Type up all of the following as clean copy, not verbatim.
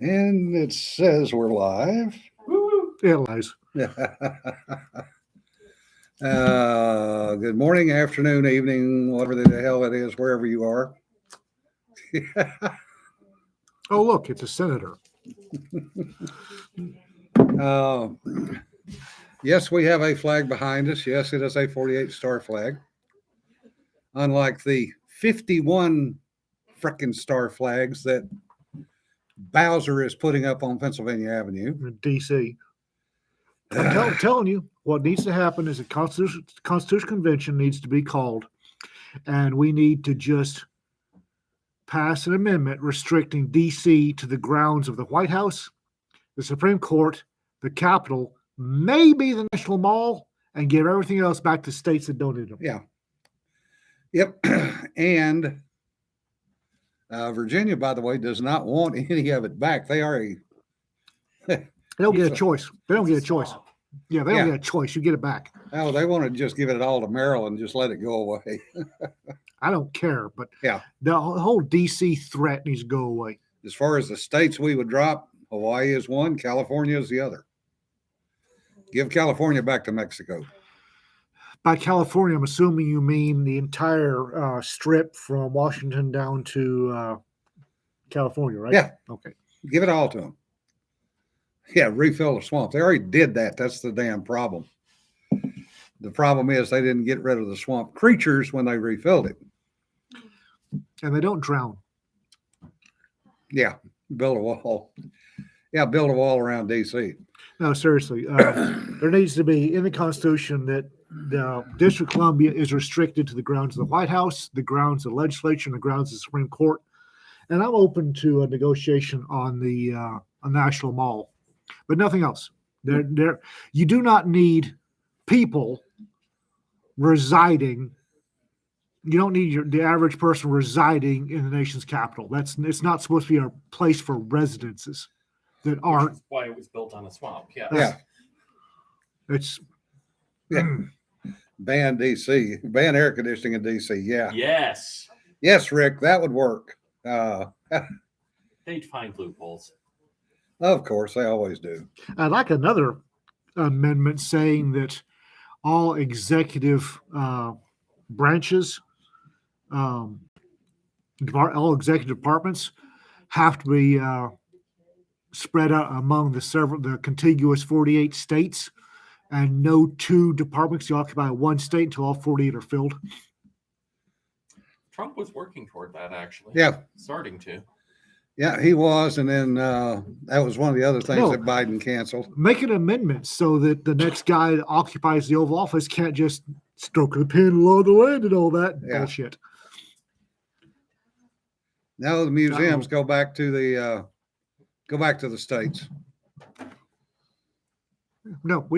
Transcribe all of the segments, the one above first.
And it says we're live. Yeah, lies. Good morning, afternoon, evening, whatever the hell it is, wherever you are. Oh, look, it's a senator. uh, yes, we have a flag behind us. Yes, it is a 48 star flag. Unlike the 51 frickin' star flags that Bowser is putting up on Pennsylvania Avenue. In D.C. I'm telling you, what needs to happen is a Constitutional Convention needs to be called, and we need to just pass an amendment restricting D.C. to the grounds of the White House, the Supreme Court, the Capitol, maybe the National Mall, and give everything else back to states that don't need them. Yeah. Yep. And Virginia, by the way, does not want any of it back. They are They don't get a choice. They don't get a choice. Yeah, they don't get a choice. You get it back. Oh, they want to just give it all to Maryland, just let it go away. I don't care, but yeah, the whole D.C. threat needs to go away. As far as the states we would drop, Hawaii is one, California is the other. Give California back to Mexico. By California, I'm assuming you mean the entire strip from Washington down to California, right? Yeah. Okay. Give it all to them. Yeah, refill the swamp. They already did that. That's the damn problem. The problem is they didn't get rid of the swamp creatures when they refilled it. And they don't drown. Yeah, build a wall. Yeah, build a wall around D.C. No, seriously. There needs to be in the Constitution that the District of Columbia is restricted to the grounds of the White House, the grounds of the legislature, and the grounds of the Supreme Court. And I'm open to a negotiation on the a national mall, but nothing else. You do not need people residing. You don't need the average person residing in the nation's capital. It's not supposed to be a place for residences that aren't. That's why it was built on a swamp. Yeah. It's ban DC, ban air conditioning in DC. Yeah. Yes, Rick, that would work. They'd find loopholes. Of course, they always do. I'd like another amendment saying that all executive branches, all executive departments have to be spread out among the contiguous 48 states, and no two departments can occupy one state until all 48 are filled. Trump was working toward that, actually. Yeah. Starting to. Yeah, he was. And then that was one of the other things that Biden canceled. Make an amendment so that the next guy that occupies the Oval Office can't just stroke the pen along the land and all that bullshit. Now the museums go back to the states. No,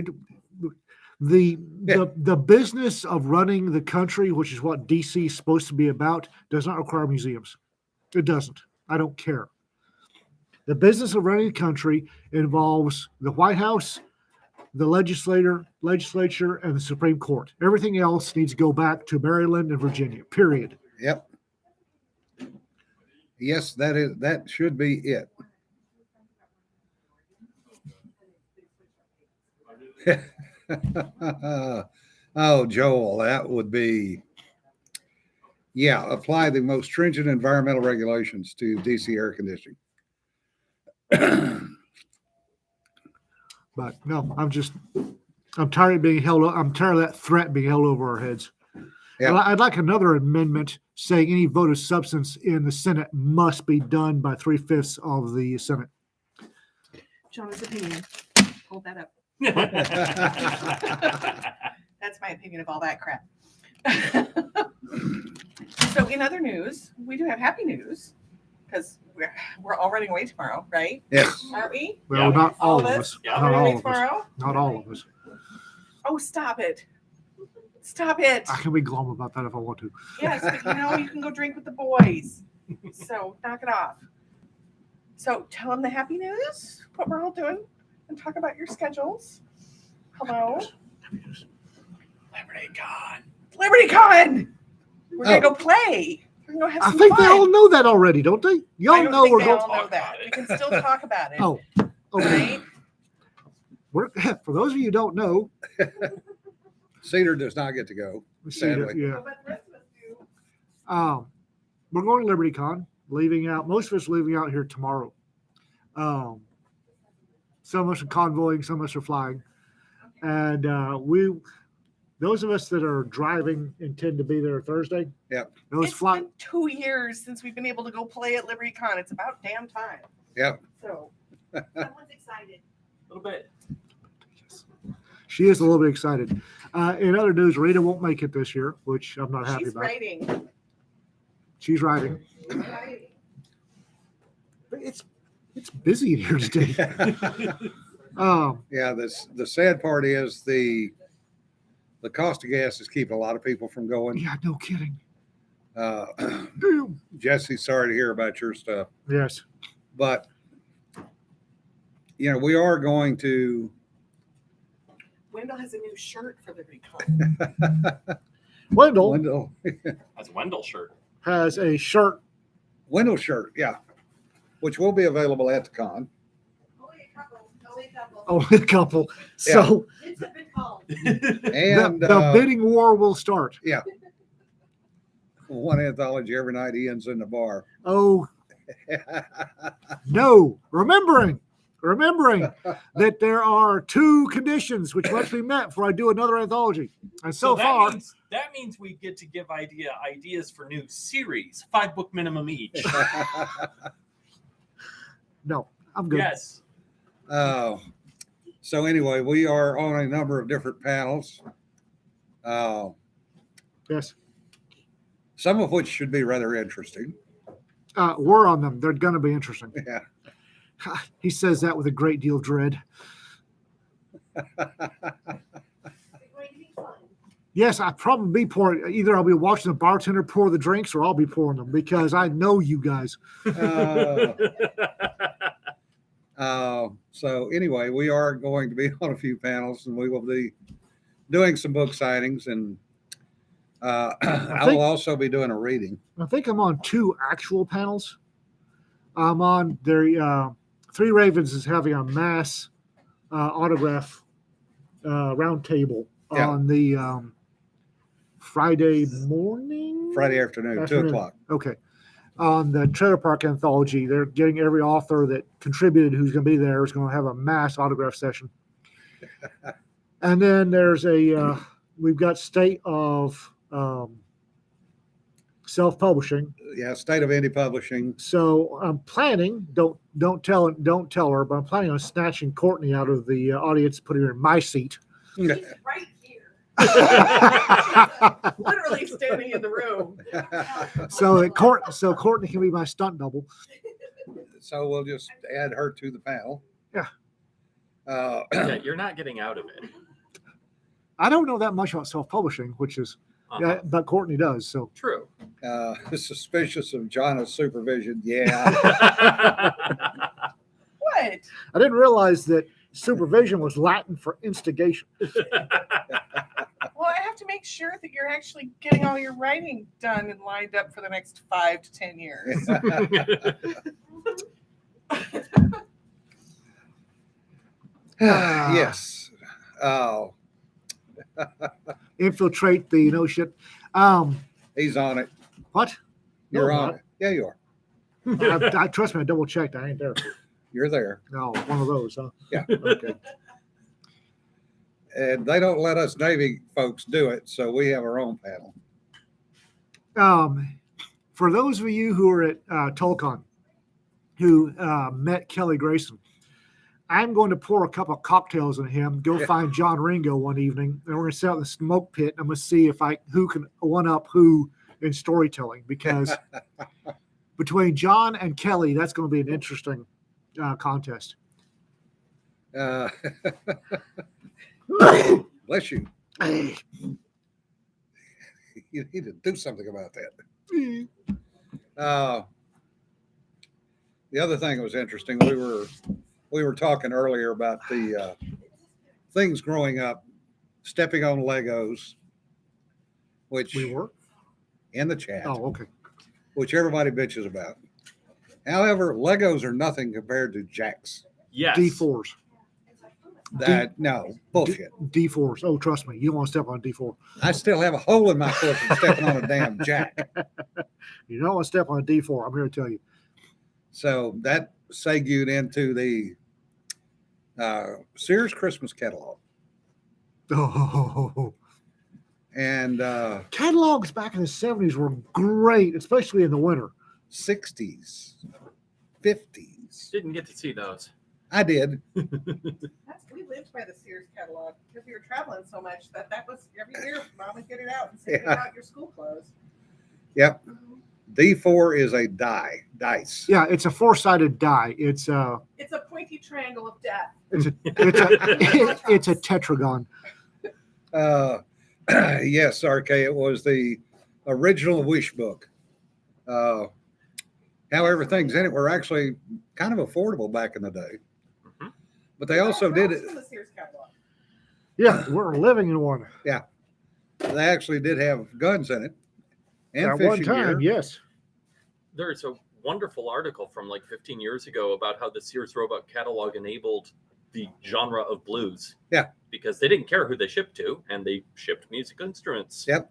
the business of running the country, which is what DC is supposed to be about, does not require museums. It doesn't. I don't care. The business of running the country involves the White House, the legislature, and the Supreme Court. Everything else needs to go back to Maryland and Virginia, period. Yep. Yes, that should be it. Oh, Joel, that would be, apply the most stringent environmental regulations to DC air conditioning. But no, I'm tired of being held. I'm tired of that threat being held over our heads. Yep. I'd like another amendment saying any vote of substance in the Senate must be done by 3/5 of the Senate. John's opinion. Hold that up. That's my opinion of all that crap. So in other news, we do have happy news because we're all running away tomorrow, right? Yes. Aren't we? Well, not all of us. Yeah. Not all of tomorrow? us. Not all of us. Oh, stop it. Stop it. I can be glum about that if I want to. Yes, but you can go drink with the boys. So knock it off. So tell them the happy news, what we're all doing, and talk about your schedules. Hello. LibertyCon. LibertyCon. We're going to go play. can go have I some think they fun. all know that already, don't they? I Y'all don't know think we're they going. all know Talk that. about We it. can still talk about it. Oh, okay. Right? We're, for those of you who don't know, Cedar does not get to go. Cedar, Sadly. yeah. But the rest of us do. We're going to Liberty Con, leaving out, most of us leaving out here tomorrow. Some of us are convoying, some of us are flying. And those of us that are driving intend to be there Thursday. Yep. Those It's fly, been 2 years since we've been able to go play at Liberty Con. It's about damn time. Yep. So someone's excited. A little bit. she is a little bit excited. In other news, Rita won't make it this year, which I'm not happy She's about. writing. She's riding. But it's busy in here today. Yeah, the sad part is the cost of gas is keeping a lot of people from going. Yeah, no kidding. Jesse, sorry to hear about your stuff, Yes. but we are going to. Wendell has a new shirt for Liberty Con. Wendell That's a Wendell shirt. has a shirt. Wendell shirt, yeah, which will be available at the con. Only a couple. Only a couple. Oh, a couple. So It's a bit called. And the bidding war will start. yeah, one anthology every night he ends in the bar. Oh, no. Remembering that there are 2 conditions which must be met before I do another anthology. And so far, that means we get to give ideas for new series, 5-book minimum each. no, I'm good. Yes. So anyway, we are on a number of different panels. Yes. Some of which should be rather interesting. We're on them. They're going to be interesting. Yeah. He says that with a great deal of dread. Yes, I probably be pouring. Either I'll be watching the bartender pour the drinks, or I'll be pouring them because I know you guys. So anyway, we are going to be on a few panels, and we will be doing some book signings, and I will also be doing a reading. I think I'm on 2 actual panels. I'm on their Three Ravens is having a mass autograph round table on the Friday morning? Friday afternoon, 2 o'clock. Okay. On the Trailer Park Anthology, they're getting every author that contributed who's going to be there is going to have a mass autograph session. And then there's we've got State of Self-Publishing. Yeah, State of Indie Publishing. So I'm planning, don't tell her, but I'm planning on snatching Courtney out of the audience, putting her in my seat. She's right here. Literally standing in the room. So Courtney can be my stunt double. So we'll just add her to the panel. Yeah. Yeah, you're not getting out of it. I don't know that much about self-publishing, which is, but Courtney does. So True. Suspicious of John's supervision. Yeah. What? I didn't realize that supervision was Latin for instigation. Well, I have to make sure that you're actually getting all your writing done and lined up for the next 5 to 10 years. Yes. Infiltrate the shit. He's on it. What? You're No, I'm on not. it. Yeah, you are. I trust me. I double checked. I ain't there. You're there. No, one of those, huh? Yeah. Okay. And they don't let us Navy folks do it, so we have our own panel. For those of you who are at Tolcon, who met Kelly Grayson, I'm going to pour a couple of cocktails on him, go find John Ringo one evening, and we're going to sit out in the smoke pit. And I'm going to see who can one up who in storytelling, because between John and Kelly, that's going to be an interesting contest. Bless you. You need to do something about that. The other thing that was interesting, we were talking earlier about the things growing up, stepping on Legos, which We were? in the chat. Oh, okay. which everybody bitches about. However, Legos are nothing compared to Jacks. Yes. D4s. That no bullshit. D4s. Oh, trust me, you don't want to step on D4. I still have a hole in my foot from stepping on a damn Jack. You don't want to step on a D4. I'm here to tell you. So that segued into the Sears Christmas catalog. Oh, And catalogs back in the 70s were great, especially in the winter. 60s, 50s. Didn't get to see those. I did. We lived by the Sears catalog because we were traveling so much that was every year. Mom would get it out and say, "Get out your school clothes." Yep. D4 is a dice. Yeah, it's a four-sided die. It's a pointy triangle of death. it's a tetragon. Yes, RK, it was the original Wish book. However, things in it were actually kind of affordable back in the day. Mhm. But they also did it. From the Sears catalog. Yeah, we're living in one. They actually did have guns in it. And At one fishing time, gear. yes. There's a wonderful article from like 15 years ago about how the Sears Roebuck catalog enabled the genre of blues. Yeah. Because they didn't care who they shipped to, and they shipped musical instruments. Yep.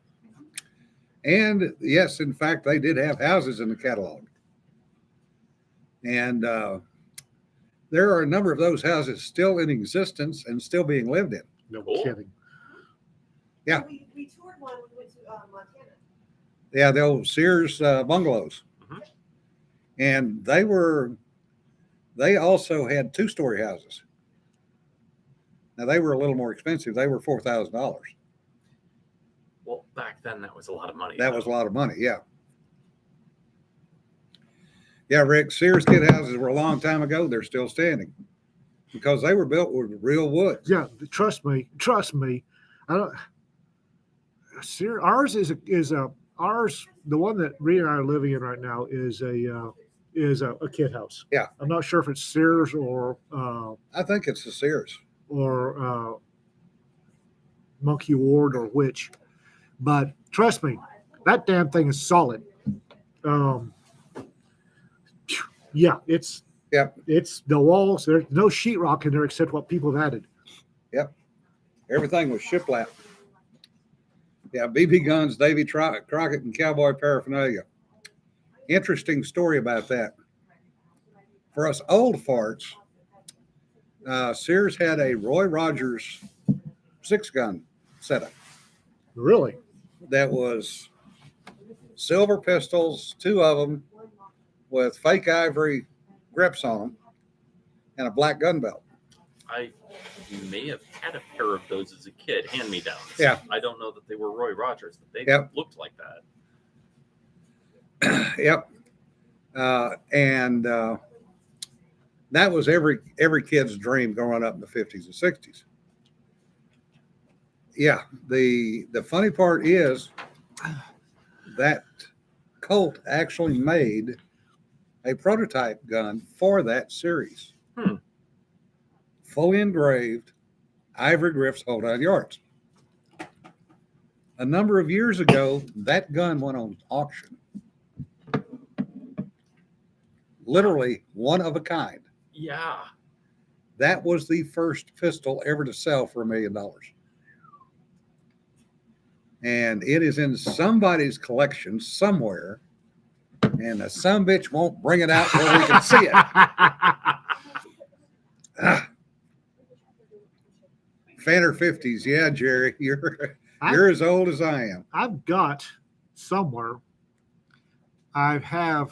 And yes, in fact, they did have houses in the catalog. And there are a number of those houses still in existence and still being lived in. No Cool. kidding. Yeah. We toured one when we went to Montana. Yeah, the old Sears bungalows. Mhm. And they also had two-story houses. Now, they were a little more expensive. They were $4,000. Well, back then that was a lot of money. That was a lot of money, yeah. Yeah, Rick, Sears kid houses were a long time ago. They're still standing because they were built with real wood. Yeah, trust me. I don't. Ours ours. The one that Rita and I are living in right now is a kid house. Yeah. I'm not sure if it's Sears or I think it's the Sears. Monkey Ward or which, but trust me, that damn thing is solid. Yeah, it's the walls. There's no sheetrock in there except what people have added. Everything was shiplap. Yeah, BB guns, Davy Crockett, and cowboy paraphernalia. Interesting story about that. For us old farts, Sears had a Roy Rogers 6-gun setup Really? that was silver pistols, 2 of them, with fake ivory grips on them, and a black gun belt. I may have had a pair of those as a kid, hand-me-downs. Yeah. I don't know that they were Roy Rogers, but they Yep. looked like that. Yep. And that was every kid's dream growing up in the 50s and 60s. Yeah. The funny part is that Colt actually made a prototype gun for that series. Fully engraved, ivory grips, whole 9 yards. A number of years ago, that gun went on auction. Literally one of a kind. Yeah. That was the first pistol ever to sell for $1 million. And it is in somebody's collection somewhere. And the sumbitch won't bring it out where we can see it. Fanner 50s. Yeah, Jerry, you're as old as I am. I've got somewhere. I have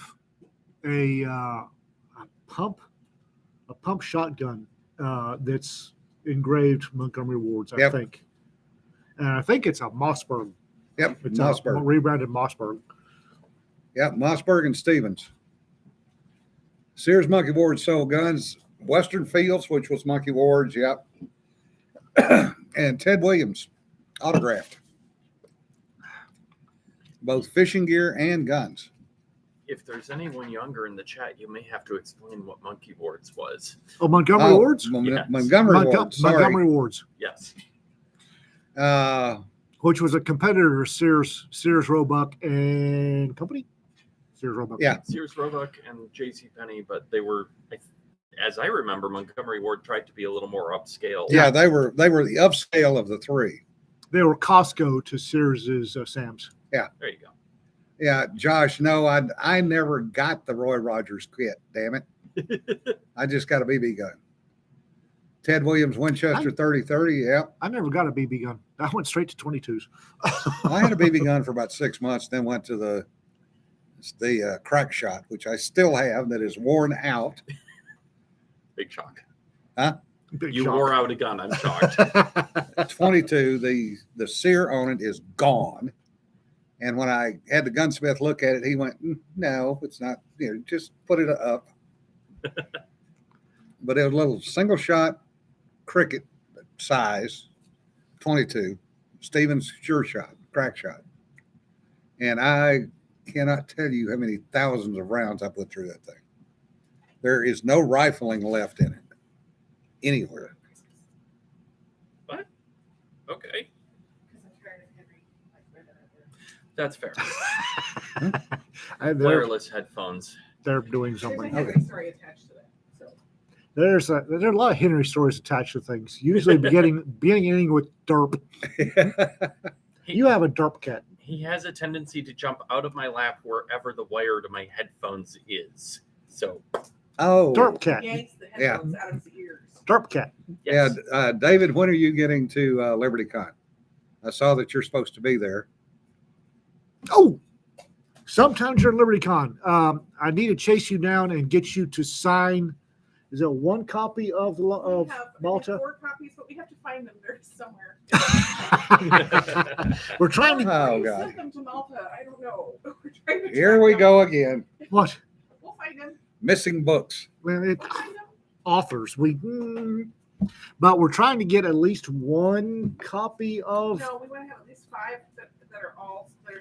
a pump shotgun that's engraved Montgomery Wards, I Yep. think, and I think it's a Mossberg. Yep, It's Mossberg. a rebranded Mossberg. Yep, Mossberg and Stevens. Sears Monkey Ward sold guns. Western Fields, which was Monkey Ward's, yep. And Ted Williams autographed both fishing gear and guns. If there's anyone younger in the chat, you may have to explain what Monkey Wards was. Oh, Montgomery Wards. Yes. Montgomery Ward. Sorry. Montgomery Wards, Yes. which was a competitor of Sears Roebuck and Company. Sears Roebuck. Yeah. Sears Roebuck and J.C. Penney, but they were, as I remember, Montgomery Ward tried to be a little more upscale. Yeah, they were the upscale of the three. They were Costco to Sears's Sam's. There you go. Yeah, Josh, no, I never got the Roy Rogers kit, damn it. I just got a BB gun. Ted Williams Winchester 3030, yeah. I never got a BB gun. I went straight to 22s. I had a BB gun for about 6 months, then went to the crack shot, which I still have, that is worn out. Big shock. Big You shock. wore out a gun. I'm shocked. 22, the sear on it is gone. And when I had the gunsmith look at it, he went, no, it's not, just put it up. But it was a little single shot cricket size, 22, Stevens sure shot, crack shot. And I cannot tell you how many thousands of rounds I put through that thing. There is no rifling left in it anywhere. Okay. That's fair. And they're Wireless headphones. doing There's a something. Henry story attached to that. So There are a lot of Henry stories attached to things. Usually beginning with derp. You have a derp cat. He has a tendency to jump out of my lap wherever the wire to my headphones is. So, Oh, Derp cat. yanks the headphones out of his ears. Derp cat. yes. yeah. David, when are you getting to LibertyCon? I saw that you're supposed to be there. Oh, sometimes you're at LibertyCon. I need to chase you down and get you to sign. Is it one copy of We have, I think, Malta? 4 copies, but we have to find them. They're somewhere. We're trying to. Oh, We God. sent them to Malta. I don't know. We're trying to Here track we them. go again. What? We'll find them. Missing books. Well, We'll find them. authors. But we're trying to get at least one copy of No, we want to have at least 5 that are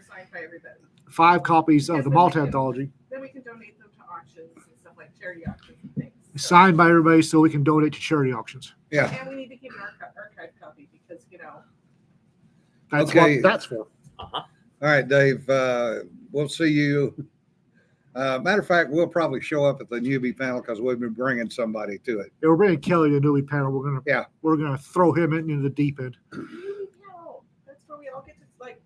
signed by everybody. 5 copies of Yes, the then Malta we can- anthology, Then we can donate them to auctions and stuff like charity auctions and things. So- signed by everybody, so we can donate to charity auctions. Yeah. And we need to keep an archive copy because, That's Okay. what that's for. Uh-huh. All right, Dave. We'll see you. Matter of fact, we'll probably show up at the newbie panel because we've been bringing somebody to it. Yeah, we're bringing Kelly to the newbie panel. Yeah. We're gonna throw him into the deep end. newbie panel. That's where we all get to like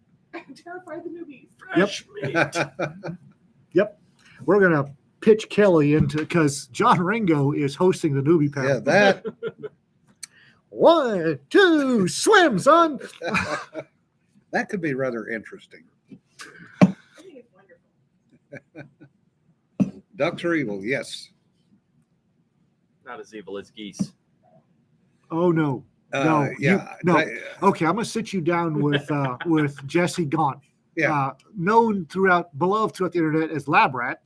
terrify the newbies. Fresh meat. We're gonna pitch Kelly into because John Ringo is hosting the newbie panel. Yeah, that. 1, 2, swim, son. That could be rather interesting. I think it's wonderful. Ducks are evil, yes. Not as evil as geese. Oh no. No, yeah. no. Okay, I'm gonna sit you down with Jesse Gaunt. Yeah. Beloved throughout the internet as Lab Rat,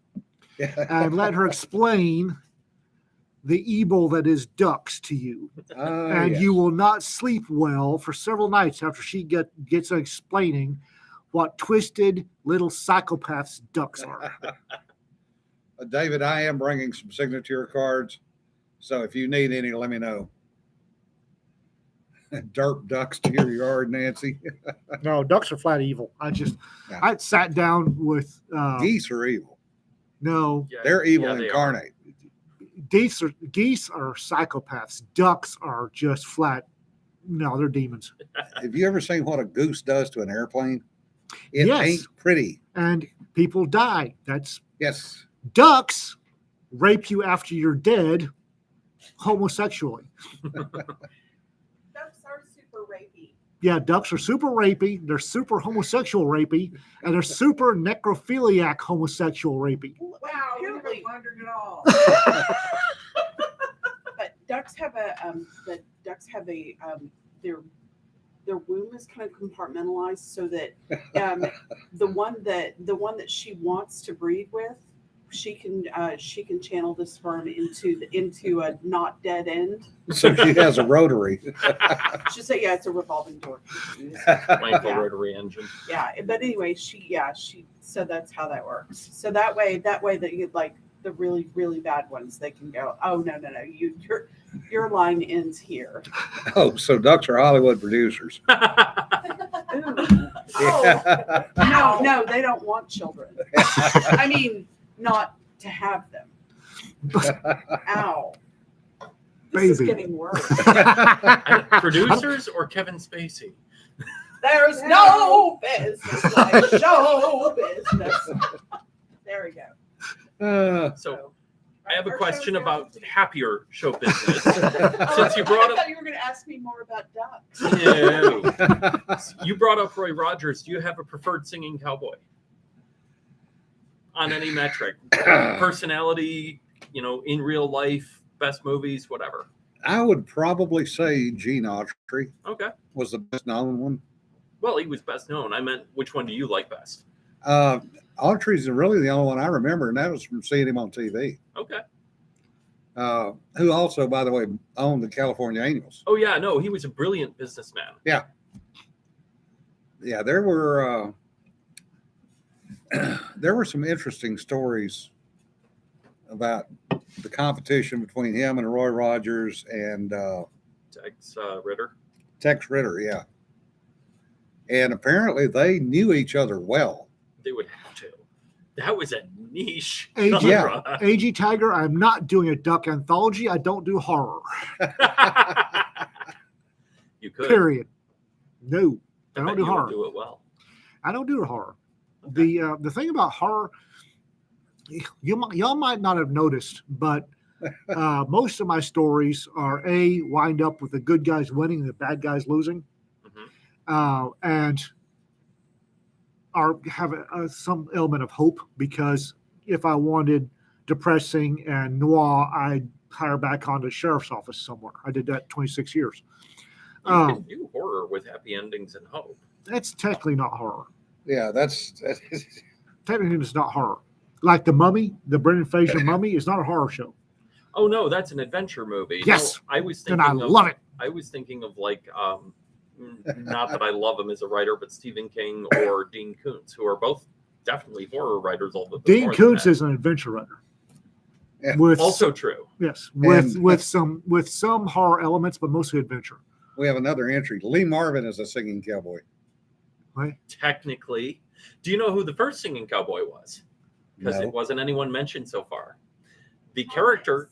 and let her explain the evil that is ducks to you. And yes. you will not sleep well for several nights after she gets explaining what twisted little psychopaths ducks are. David, I am bringing some signature cards. So if you need any, let me know. Derp ducks to your yard, Nancy. No, ducks are flat evil. Yeah. I sat down with Geese are evil. no, Yeah, They're evil yeah, they are. incarnate. geese are psychopaths. Ducks are just flat. No, they're demons. Have you ever seen what a goose does to an airplane? It Yes. ain't pretty. And people die. That's Yes. ducks rape you after you're dead homosexually. Ducks are super rapey. Yeah, ducks are super rapey. They're super homosexual rapey, and they're super necrophiliac homosexual rapey. Wow, we Apparently- haven't wondered at all. But ducks have their womb is kind of compartmentalized so that the one that she wants to breed with, she can channel the sperm into a not dead end. So she has a rotary. She said, yeah, it's a revolving door. Landfill rotary engine. Yeah, but anyway, she so that's how that works. So that way that you like the really, really bad ones, they can go, oh no, your line ends here. Oh, so ducks are Hollywood producers. Ooh. Oh, No, they don't want children. I mean, not to have them. Ow. This is Baby. getting worse. Producers or Kevin Spacey? There's no business like show business. There we go. So I have a Our question show's about empty. happier show business. Oh, Since you brought I up, thought you were going to ask me more about ducks. no. You brought up Roy Rogers. Do you have a preferred singing cowboy? On any metric, personality, in real life, best movies, whatever. I would probably say Gene Autry Okay. was the best known one. Well, he was best known. I meant, which one do you like best? Autry's really the only one I remember, and that was from seeing him on TV. Okay. Who also, by the way, owned the California Angels. Oh yeah, no, he was a brilliant businessman. Yeah, there were some interesting stories about the competition between him and Roy Rogers and Tex Ritter. Tex Ritter. Yeah, and apparently they knew each other well. They would have to. That was a niche AG, genre. AG Tiger, I'm not doing a duck anthology. I don't do horror. You could. Period. No, I bet don't do you would horror. do it well. I don't do horror. Okay. The thing about horror, y'all might not have noticed, but most of my stories are wind up with the good guys winning and the bad guys losing, and have some element of hope, because if I wanted depressing and noir, I'd hire back on the sheriff's office somewhere. I did that 26 years. You can do horror with happy endings and hope. That's technically not horror. Yeah, that's Technically, it's not horror. Like The Mummy, the Brendan Fraser Mummy, is not a horror show. Oh no, that's an adventure movie. Yes, no, I was and thinking I of, love it. I was thinking of like not that I love him as a writer, but Stephen King or Dean Koontz, who are both definitely horror writers. Although Dean Koontz is an adventure writer. Yeah. With also true. yes, And- with some horror elements, but mostly adventure. we have another entry. Lee Marvin is a singing cowboy. Right? Technically, do you know who the first singing cowboy was? Because No. it wasn't anyone mentioned so far. The character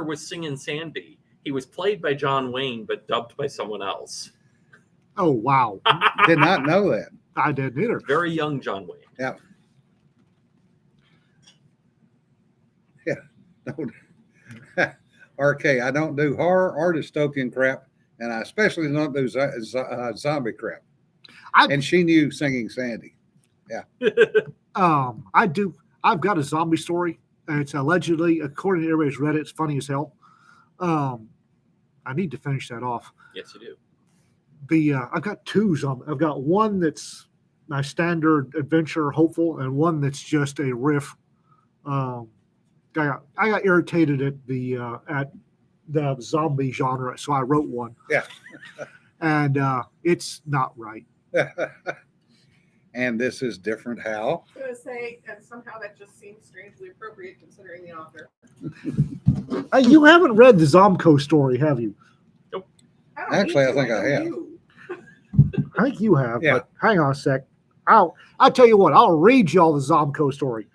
was Singin' Sandy. He was played by John Wayne, but dubbed by someone else. Oh wow, Did not know that. I didn't either. Very young John Wayne. Yeah. RK, I don't do horror or dystopian crap, and I especially don't do zombie crap. And she knew Singing Sandy. I do. I've got a zombie story, and it's allegedly, according to everybody's read it, it's funny as hell. I need to finish that off. Yes, you do. I've got two zombies. I've got one that's my standard adventure hopeful, and one that's just a riff. I got irritated at the zombie genre, so I wrote one. Yeah. And it's not right. And this is different how? I was going to say, and somehow that just seems strangely appropriate considering the author. You haven't read the Zomco story, have you? Actually, I think I have. I think you have, Yeah. but hang on a sec. I'll tell you what, I'll read you all the Zomco story.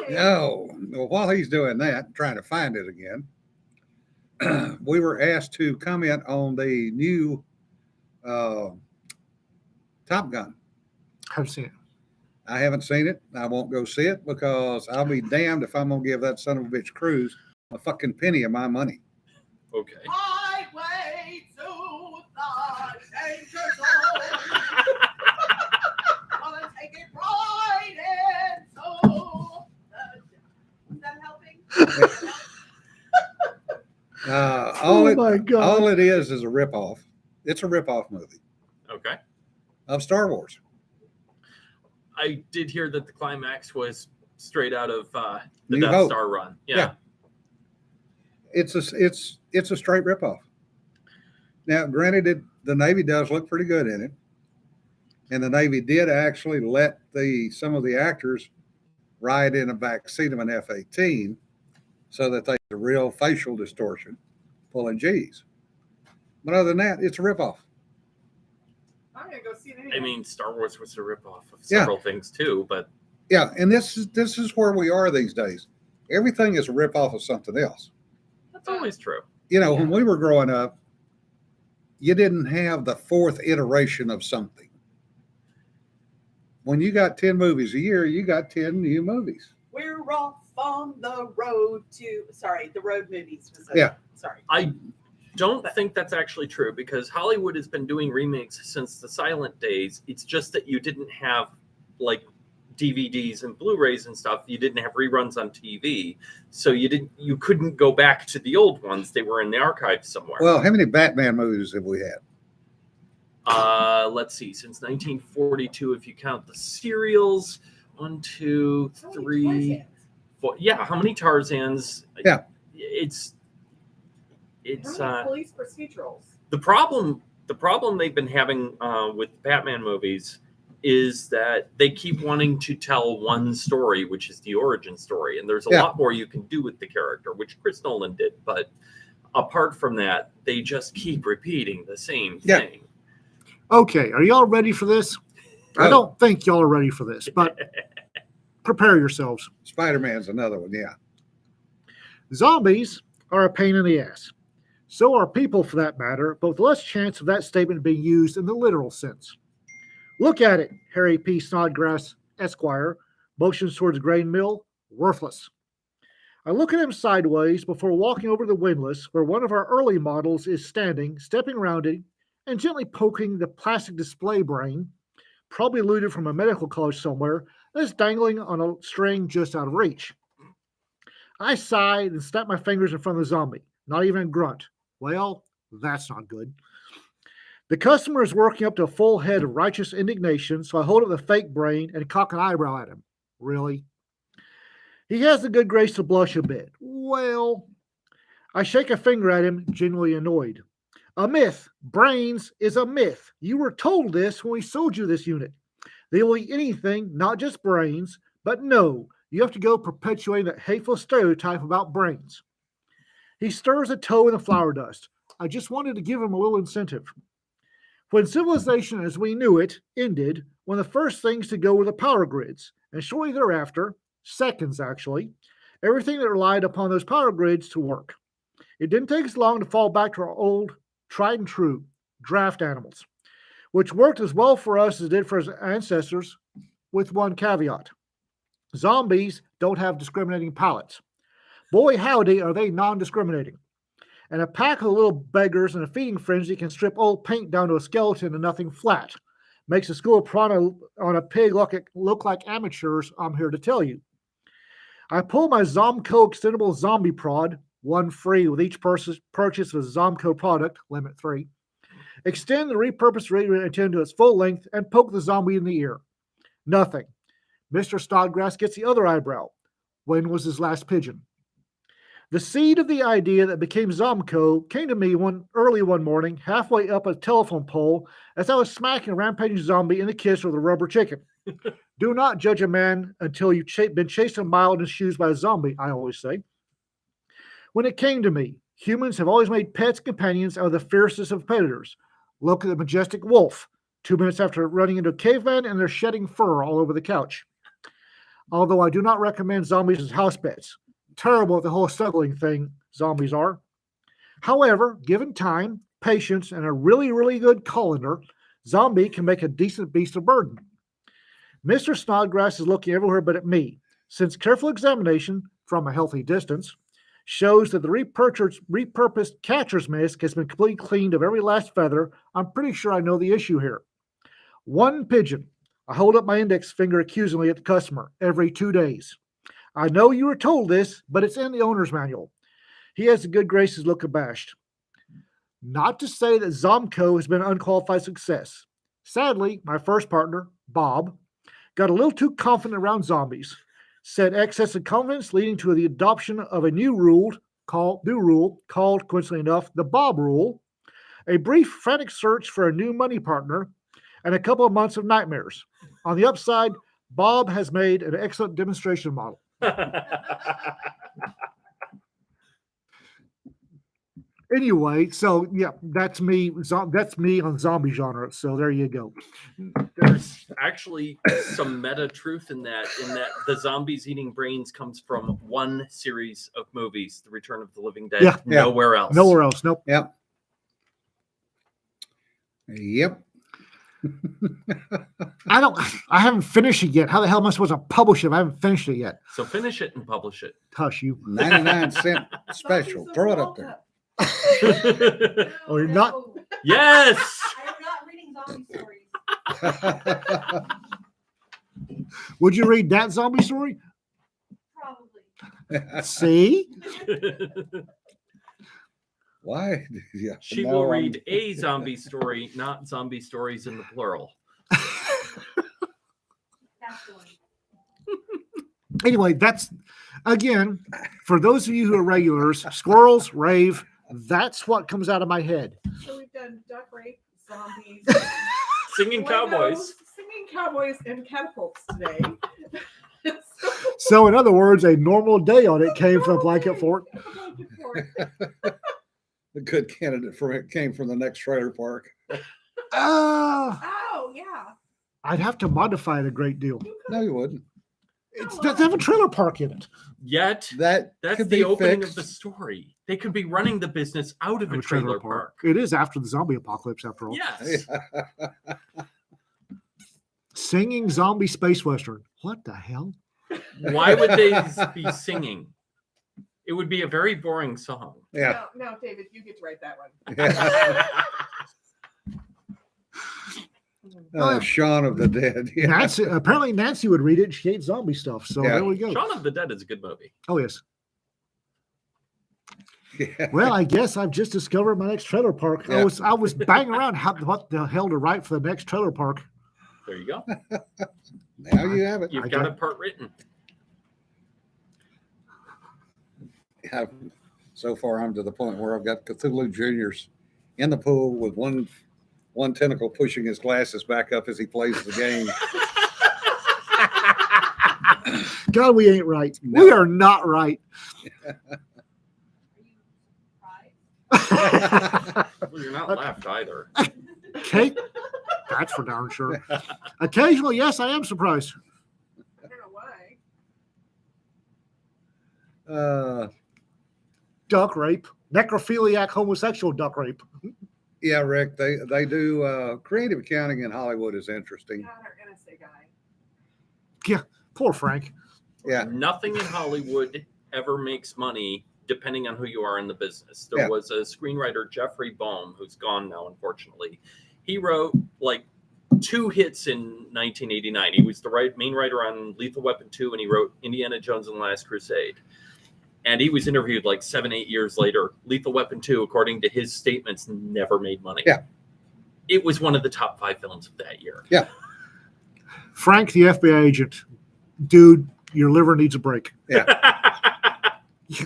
No. Well, while he's doing that, trying to find it again, we were asked to comment on the new Top Gun. I've seen it. I haven't seen it. I won't go see it because I'll be damned if I'm going to give that son of a bitch Cruise a fucking penny of my money. Okay. Highway to the danger zone. Gonna take it right into the... Is that helping? My God. All it is a ripoff. It's a ripoff movie Okay. of Star Wars. I did hear that the climax was straight out of the New Death Hope. Star run. Yeah. Yeah. It's a straight ripoff. Now, granted, the Navy does look pretty good in it, and the Navy did actually let some of the actors ride in a back seat of an F-18 so that they had a real facial distortion, pulling G's. But other than that, it's a ripoff. I'm gonna go see it I anyway. mean, Star Wars was a ripoff of Yeah. several things too, but Yeah, and this is where we are these days. Everything is a ripoff of something else. that's always true. You know, when we were growing up, you didn't have the fourth iteration of something. When you got 10 movies a year, you got 10 new movies. We're off on the road to. Sorry, the road movies. Was Yeah. Sorry. I don't think that's actually true because Hollywood has been doing remakes since the silent days. It's just that you didn't have like DVDs and Blu-rays and stuff. You didn't have reruns on TV, so you couldn't go back to the old ones. They were in the archives somewhere. Well, how many Batman movies have we had? Let's see, since 1942, if you count the serials, 1, 2, 3, 4. Yeah, how many Tarzans? Yeah. It's How many police procedurals? the problem they've been having with Batman movies is that they keep wanting to tell one story, which is the origin story, and there's a Yeah. lot more you can do with the character, which Chris Nolan did. But apart from that, they just keep repeating the same Yeah. thing. Okay, are y'all ready for this? I Oh. don't think y'all are ready for this, but prepare yourselves. Spider-Man's another one, yeah. Zombies are a pain in the ass. So are people, for that matter, but with less chance of that statement being used in the literal sense. Look at it, Harry P. Snodgrass, Esquire, motions towards the grain mill, worthless. I look at him sideways before walking over to the windlass where one of our early models is standing, stepping around it, and gently poking the plastic display brain, probably looted from a medical college somewhere, that's dangling on a string just out of reach. I sighed and snapped my fingers in front of the zombie, not even a grunt. Well, that's not good. The customer is working up to a full head of righteous indignation, so I hold up the fake brain and cock an eyebrow at him. Really? He has the good grace to blush a bit. Well, I shake a finger at him, genuinely annoyed. A myth. Brains is a myth. You were told this when we sold you this unit. They will eat anything, not just brains, but no, you have to go perpetuating that hateful stereotype about brains. He stirs a toe in the flour dust. I just wanted to give him a little incentive. When civilization as we knew it ended, one of the first things to go were the power grids, and shortly thereafter, seconds actually, everything that relied upon those power grids to work. It didn't take us long to fall back to our old, tried and true, draft animals, which worked as well for us as it did for our ancestors, with one caveat. Zombies don't have discriminating palates. Boy, howdy, are they non-discriminating. And a pack of little beggars in a feeding frenzy can strip old paint down to a skeleton and nothing flat. Makes a school of piranha on a pig look like amateurs, I'm here to tell you. I pull my Zomco extendable zombie prod, one free with each purchase of a Zomco product, limit 3. Extend the repurposed radio antenna to its full length and poke the zombie in the ear. Nothing. Mr. Snodgrass gets the other eyebrow. When was his last pigeon? The seed of the idea that became Zomco came to me one morning, halfway up a telephone pole, as I was smacking a rampaging zombie in the kiss with a rubber chicken. Do not judge a man until you've been chased a mile in his shoes by a zombie, I always say. When it came to me, humans have always made pets companions out of the fiercest of predators. Look at the majestic wolf, 2 minutes after running into a caveman and they're shedding fur all over the couch. Although I do not recommend zombies as house pets. Terrible at the whole snuggling thing, zombies are. However, given time, patience, and a really, really good colander, zombie can make a decent beast of burden. Mr. Snodgrass is looking everywhere but at me, since careful examination, from a healthy distance, shows that the repurposed catcher's mask has been completely cleaned of every last feather. I'm pretty sure I know the issue here. One pigeon. I hold up my index finger accusingly at the customer every 2 days. I know you were told this, but it's in the owner's manual. He has the good graces to look abashed. Not to say that Zomco has been an unqualified success. Sadly, my first partner, Bob, got a little too confident around zombies. Said excess of confidence leading to the adoption of a new rule called, coincidentally enough, the Bob rule, a brief frantic search for a new money partner, and a couple of months of nightmares. On the upside, Bob has made an excellent demonstration model. Anyway, so yeah, that's me. That's me on zombie genre. So there you go. There's actually some meta truth in that the zombies eating brains comes from one series of movies, The Return of the Living Dead. Yeah. Nowhere else. Nowhere else. Nope. Yep. Yep. I haven't finished it yet. How the hell am I supposed to publish it if I haven't finished it yet? So finish it and publish it. Hush you. 99-cent special. Throw it up there. Oh, you're not. Yes. I am not reading zombie stories. Would you read that zombie story? Probably. See? Why? Yeah. She No, will I'm- read a zombie story, not zombie stories in the plural. That's the one. Anyway, that's again for those of you who are regulars. Squirrels rave. That's what comes out of my head. So we've done duck rape, zombies, Singing Legos, cowboys. singing cowboys, and catapults today. So, in other words, a normal day on it came from Blanket Fort. Blanket Fort. The good candidate for it came from the next trailer park. Oh yeah. I'd have to modify it a great deal. No, you wouldn't. It doesn't have a trailer park in it. Yet That that's could the be opening fixed. of the story. They could be running the business out of a trailer park. It is after the zombie apocalypse, after all. Yes. Singing zombie space western. What the hell? Why would they be singing? It would be a very boring song. Yeah. No, David, you get to write that one. Shaun of the Dead. Yeah. Nancy, apparently Nancy would read it. She hates zombie stuff. So Yeah. there we go. Shaun of the Dead is a good movie. Oh, yes. Yeah. Well, I guess I've just discovered my next trailer park. Yeah. I was banging around what the hell to write for the next trailer park. There you go. Now you have it. You've I got got- a part written. Yeah. So far, I'm to the point where I've got Cthulhu Juniors in the pool with one tentacle pushing his glasses back up as he plays the game. God, we ain't right. No. We are not right. Are you surprised? Well, you're not left either. Okay. That's for darn sure. Occasionally, yes, I am surprised. I don't know why. Duck rape. Necrophiliac homosexual duck rape. Yeah, Rick, they do creative accounting in Hollywood is interesting. God, our NSA guy. Poor Frank. Yeah. Nothing in Hollywood ever makes money depending on who you are in the business. There Yeah. was a screenwriter, Jeffrey Boehm, who's gone now, unfortunately. He wrote like 2 hits in 1989. He was the main writer on Lethal Weapon 2, and he wrote Indiana Jones and the Last Crusade. And he was interviewed like 7-8 years later. Lethal Weapon 2, according to his statements, never made money. Yeah. It was one of the top 5 films of that year. Frank, the FBI agent. Dude, your liver needs a break.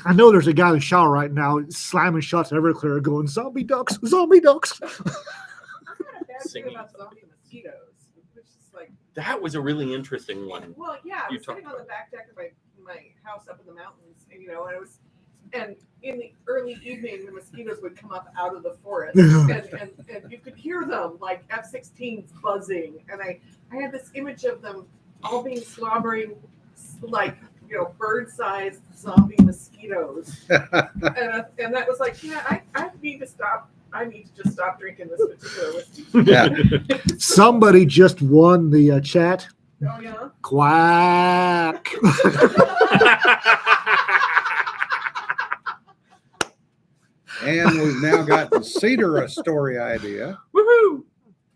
I know there's a guy in the shower right now slamming shots everywhere going, zombie ducks, zombie ducks. I've got a bad Singing. thing about zombie mosquitoes, which is like, That was a really interesting one. well, yeah, I You was talked sitting on the about back deck of my house up in the mountains, and in the early evening, the mosquitoes would come up out of the forest, and you could hear them like F-16s buzzing, and I had this image of them all being slobbering, like, bird-sized zombie mosquitoes, and that was like, yeah, I need to stop. I need to just stop drinking this particular whiskey. Yeah. Somebody just won the chat. Oh yeah. Quack. And we've now got the Cedar story idea. Woohoo!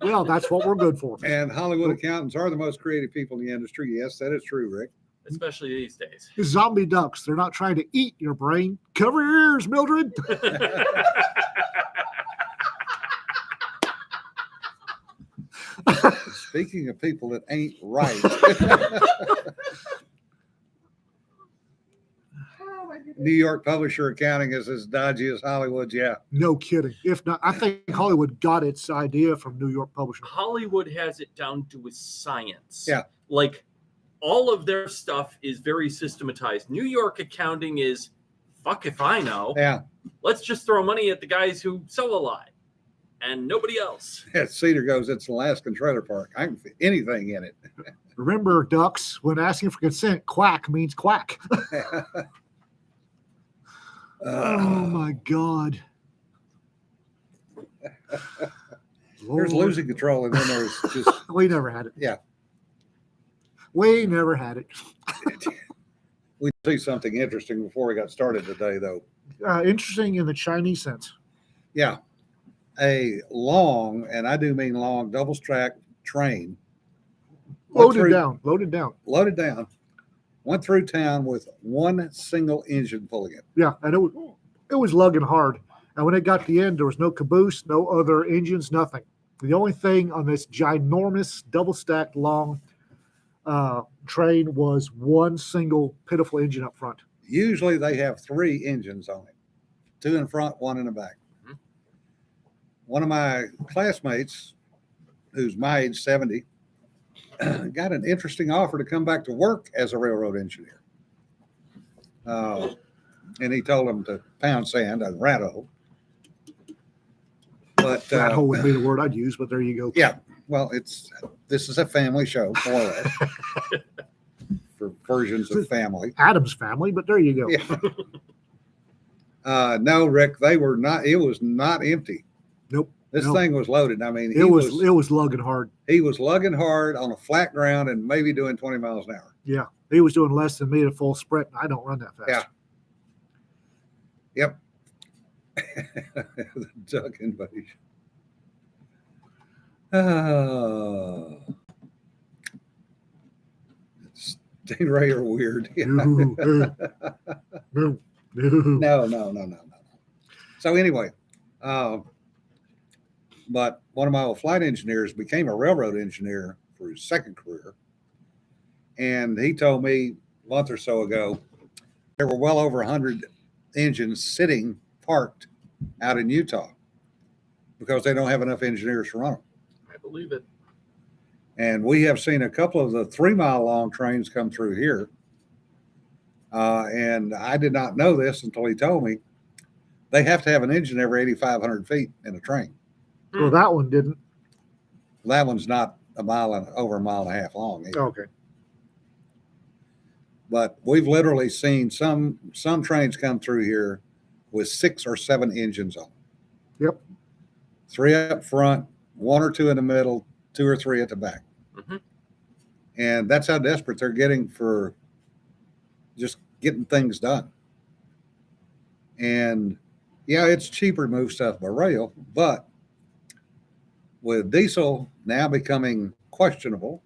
Well, that's what we're good for. And Hollywood accountants are the most creative people in the industry. Yes, that is true, Rick. Especially these days. Zombie ducks. They're not trying to eat your brain. Cover your ears, Mildred. Speaking of people that ain't right. Oh my goodness. New York publisher accounting is as dodgy as Hollywood's. Yeah. No kidding. If not, I think Hollywood got its idea from New York publishing. Hollywood has it down to a science. Yeah. Like all of their stuff is very systematized. New York accounting is fuck if I know. Yeah, Let's just throw money at the guys who sell a lot and nobody else. Cedar goes, it's an Alaskan trailer park. I can fit anything in it. Remember, ducks, when asking for consent, quack means quack. Oh my God. There's Lord. losing control, and then there's just We never had it. Yeah. We never had it. we see something interesting before we got started today, though. Interesting in the Chinese sense. Yeah, a long, and I do mean long, double stack train Loaded down. loaded down, went through town with one single engine pulling it. Yeah, and it was lugging hard. And when it got to the end, there was no caboose, no other engines, nothing. The only thing on this ginormous double stacked long train was one single pitiful engine up front. Usually they have 3 engines on it, 2 in front, 1 in the back. Mhm. One of my classmates, who's my age, 70, got an interesting offer to come back to work as a railroad engineer. And he told him to pound sand and rat hole. But That hole would be the word I'd use, but there you go. yeah, well, this is a family show, more or less, for versions of family. Adam's family, but there you go. Yeah. No, Rick, they were not. It was not empty. Nope. This Nope. thing was loaded. I mean, It was lugging hard. he was lugging hard on a flat ground and maybe doing 20 miles an hour. Yeah. He was doing less than me at a full sprint. I don't run that fast. Yeah. Yep. The duck invasion. Stingray are weird. No, no. No. So anyway, but one of my old flight engineers became a railroad engineer for his second career. And he told me a month or so ago, there were well over 100 engines sitting parked out in Utah because they don't have enough engineers to run them. I believe it. And we have seen a couple of the 3-mile long trains come through here. And I did not know this until he told me. They have to have an engine every 8,500 feet in a train. Well, that one didn't. That one's not over a mile and a half long either. Okay. But we've literally seen some trains come through here with 6 or 7 engines on them. Yep. 3 up front, 1 or 2 in the middle, 2 or 3 at the back. Mhm. And that's how desperate they're getting for just getting things done. And yeah, it's cheaper to move stuff by rail, but with diesel now becoming questionable,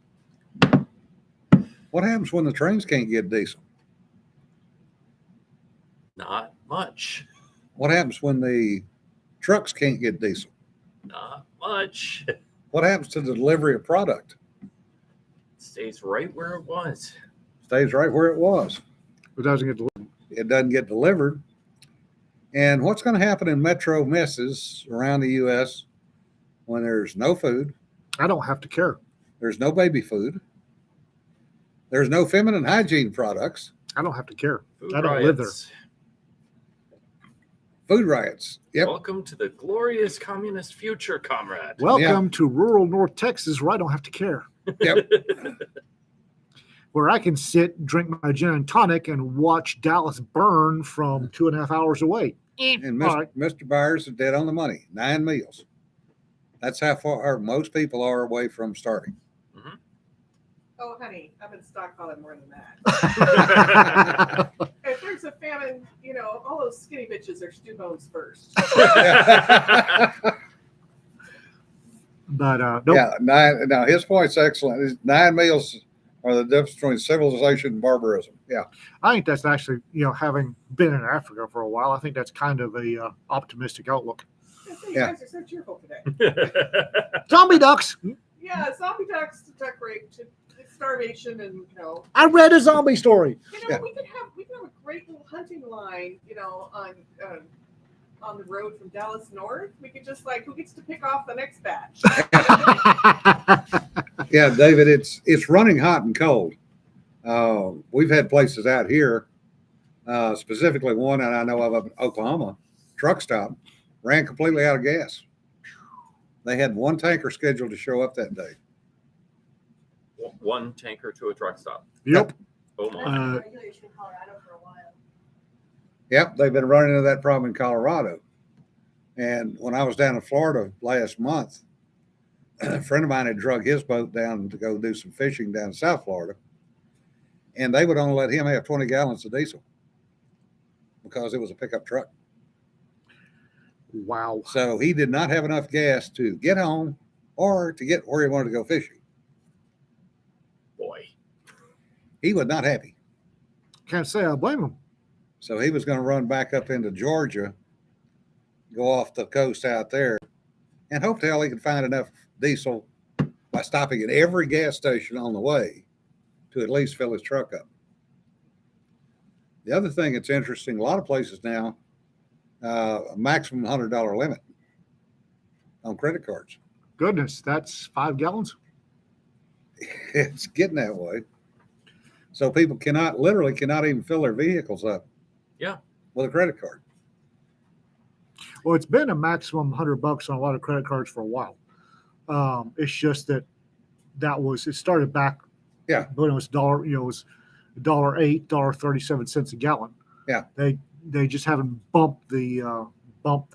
what happens when the trains can't get diesel? Not much. What happens when the trucks can't get diesel? Not much. What happens to the delivery of product? Stays right where it was. Stays right where it was. It doesn't get delivered. It doesn't get delivered. And what's going to happen in metro messes around the U.S. when there's no food, I don't have to care. there's no baby food, there's no feminine hygiene products, I don't have to care. Food I don't live there. riots. food riots. Yep. Welcome to the glorious communist future, comrade. Welcome to rural North Texas where I don't have to care. Yep. Where I can sit, drink my gin and tonic, and watch Dallas burn from 2.5 hours away. And All right. Mr. Byers is dead on the money. 9 meals. That's how far most people are away from starting. Oh, honey, I've been stockpiling more than that. If there's a famine, all those skinny bitches are stew bones first. But nope. Yeah, 9. Now his point's excellent. 9 meals are the difference between civilization and barbarism. Yeah. I think that's actually, having been in Africa for a while, I think that's kind of a optimistic outlook. You Yeah. guys are so cheerful today. Zombie ducks. Yeah, zombie ducks to duck rape to starvation, and I read a zombie story. Yeah. we could have a great little hunting line, on the road from Dallas North. We could just who gets to pick off the next batch. Yeah, David, it's running hot and cold. We've had places out here Specifically one that I know of in Oklahoma, truck stop, ran completely out of gas. They had one tanker scheduled to show up that day. One tanker to a truck stop. Yep. Oh That's my. been regulation in Colorado for a while. Yep, they've been running into that problem in Colorado. And when I was down in Florida last month, a friend of mine had drug his boat down to go do some fishing down in South Florida. And they would only let him have 20 gallons of diesel because it was a pickup truck. Wow. So he did not have enough gas to get home or to get where he wanted to go fishing. Boy. He was not happy. Can't say I blame him. So he was going to run back up into Georgia, go off the coast out there, and hope to hell he could find enough diesel by stopping at every gas station on the way to at least fill his truck up. The other thing that's interesting, a lot of places now, a maximum $100 limit on credit cards. Goodness, that's 5 gallons. It's getting that way. So people literally cannot even fill their vehicles up. Yeah. With a credit card. Well, it's been a maximum $100 on a lot of credit cards for a while. It's just that it started back. Yeah. When it was $1, it was $1.08, $1.37 a gallon. Yeah. They just haven't bumped the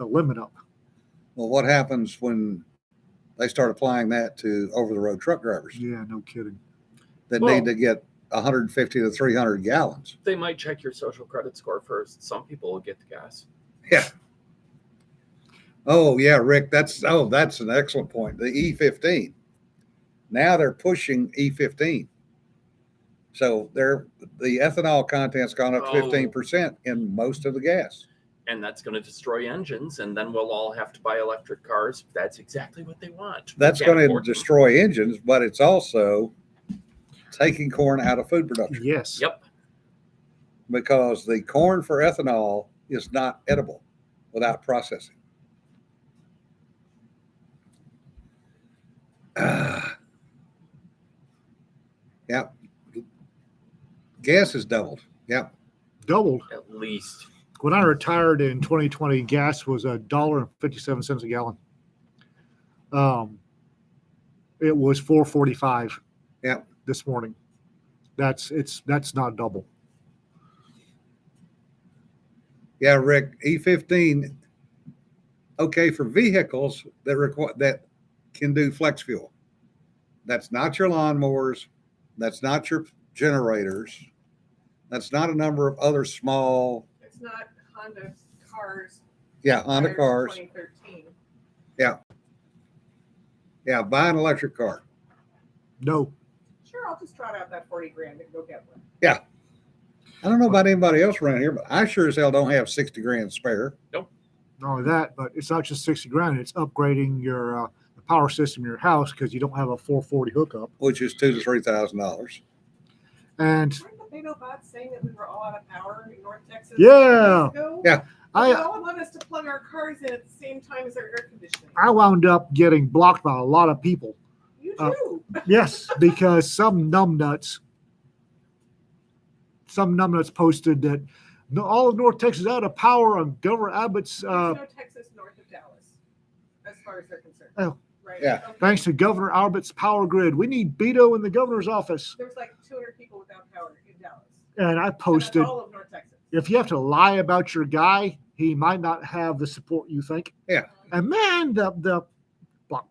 limit up. Well, what happens when they start applying that to over-the-road truck drivers Yeah, no kidding. that Well- need to get 150 to 300 gallons? They might check your social credit score first. Some people will get the gas. Yeah. Oh yeah, Rick. That's an excellent point. The E15. Now they're pushing E15. So the ethanol content's gone up Oh. 15% in most of the gas. And that's going to destroy engines, and then we'll all have to buy electric cars. That's exactly what they want. We That's can't going to afford them. destroy engines, but it's also taking corn out of food production Yes. Yep. because the corn for ethanol is not edible without processing. Yeah. Gas has doubled. Yeah. Doubled. At least. When I retired in 2020, gas was $1.57 a gallon. It was $4.45. Yeah. This morning. That's not double. Yeah, Rick, E15, okay for vehicles that can do flex fuel. That's not your lawnmowers. That's not your generators. That's not a number of other small, It's not Honda cars. Honda prior to cars. 2013. Yeah, buy an electric car. No. Sure, I'll just trot out that 40 grand and go get one. I don't know about anybody else around here, but I sure as hell don't have 60 grand spare. Not only that, but it's not just 60 grand. It's upgrading your the power system in your house because you don't have a 440 hookup. Which is $2,000 to $3,000. And Weren't the Beto bots saying that we were all out of power in North Texas? Yeah. 2 days ago? Yeah. They I all want us to plug our cars in at the same time as our air conditioning. wound up getting blocked by a lot of people. You too. Yes, because some numbnuts posted that all of North Texas is out of power on Governor Abbott's There's no Texas north of Dallas, as far as they're concerned. Oh. Right. Yeah. Okay. thanks to Governor Abbott's power grid. We need Beto in the governor's office. There was like 200 people without power in Dallas. And I And that's posted, all of North Texas. if you have to lie about your guy, he might not have the support you think. Yeah. And man, the block.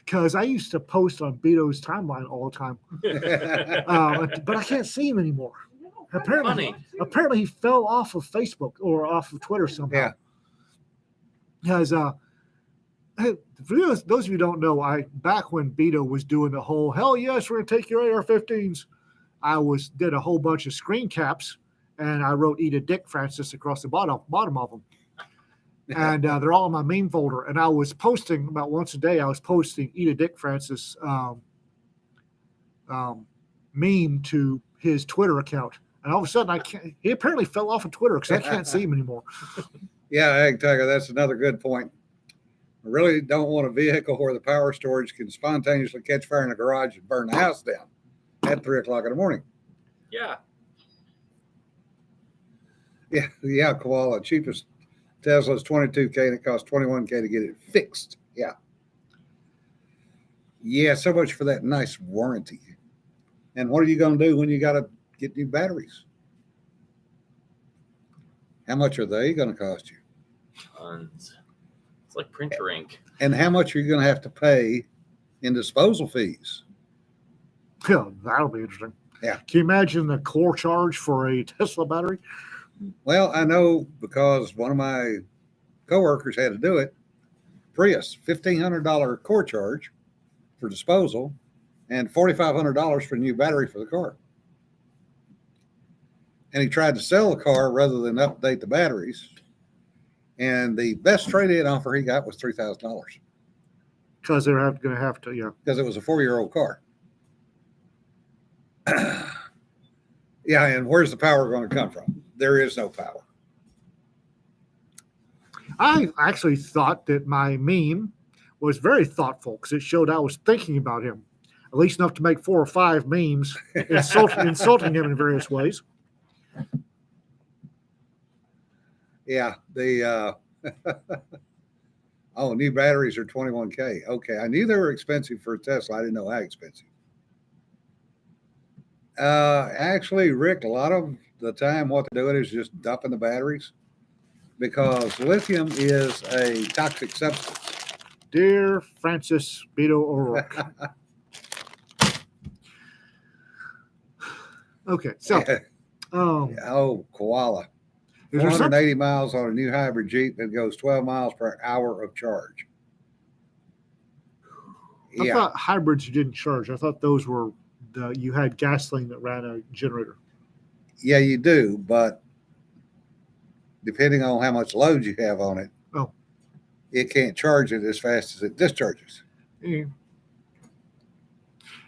Because I used to post on Beto's timeline all the time, but I can't see him anymore. No, Apparently- funny. Apparently, he fell off of Facebook or off of Twitter somehow. Because hey, for those of you who don't know, back when Beto was doing the whole hell yes, we're gonna take your AR-15s, I did a whole bunch of screen caps and I wrote "Eat a Dick, Francis" across the bottom of them. And they're all in my meme folder. And I was posting about once a day. I was posting "Eat a Dick, Francis" meme to his Twitter account. And all of a sudden, he apparently fell off of Twitter because I can't see him anymore. Yeah, Ag Tiger, that's another good point. I really don't want a vehicle where the power storage can spontaneously catch fire in the garage and burn the house down at 3 o'clock in the morning. Yeah. Yeah, Koala. Cheapest Tesla is $22K and it costs $21K to get it fixed. Yeah. Yeah, so much for that nice warranty. And what are you going to do when you got to get new batteries? How much are they going to cost you? Tons. It's like printer ink. And how much are you going to have to pay in disposal fees? Yeah, that'll be interesting. Yeah. Can you imagine the core charge for a Tesla battery? Well, I know because one of my coworkers had to do it. Prius, $1,500 core charge for disposal and $4,500 for a new battery for the car. And he tried to sell the car rather than update the batteries. And the best trade-in offer he got was $3,000 Because they're going to have to, yeah. because it was a 4-year-old car. Yeah, and where's the power going to come from? There is no power. I actually thought that my meme was very thoughtful because it showed I was thinking about him, at least enough to make 4 or 5 memes insulting him in various ways. Yeah, the oh, new batteries are $21K. Okay, I knew they were expensive for a Tesla. I didn't know how expensive. Actually, Rick, a lot of the time what they're doing is just dumping the batteries because lithium is a toxic substance. Dear Francis Beto O'Rourke. Okay, so Oh, Koala. is there something? 480 miles on a new hybrid Jeep that goes 12 miles per hour of charge. I Yeah, thought hybrids you didn't charge. I thought those were you had gasoline that ran a generator. yeah, you do, but depending on how much load you have on it, Oh. it can't charge it as fast as it discharges.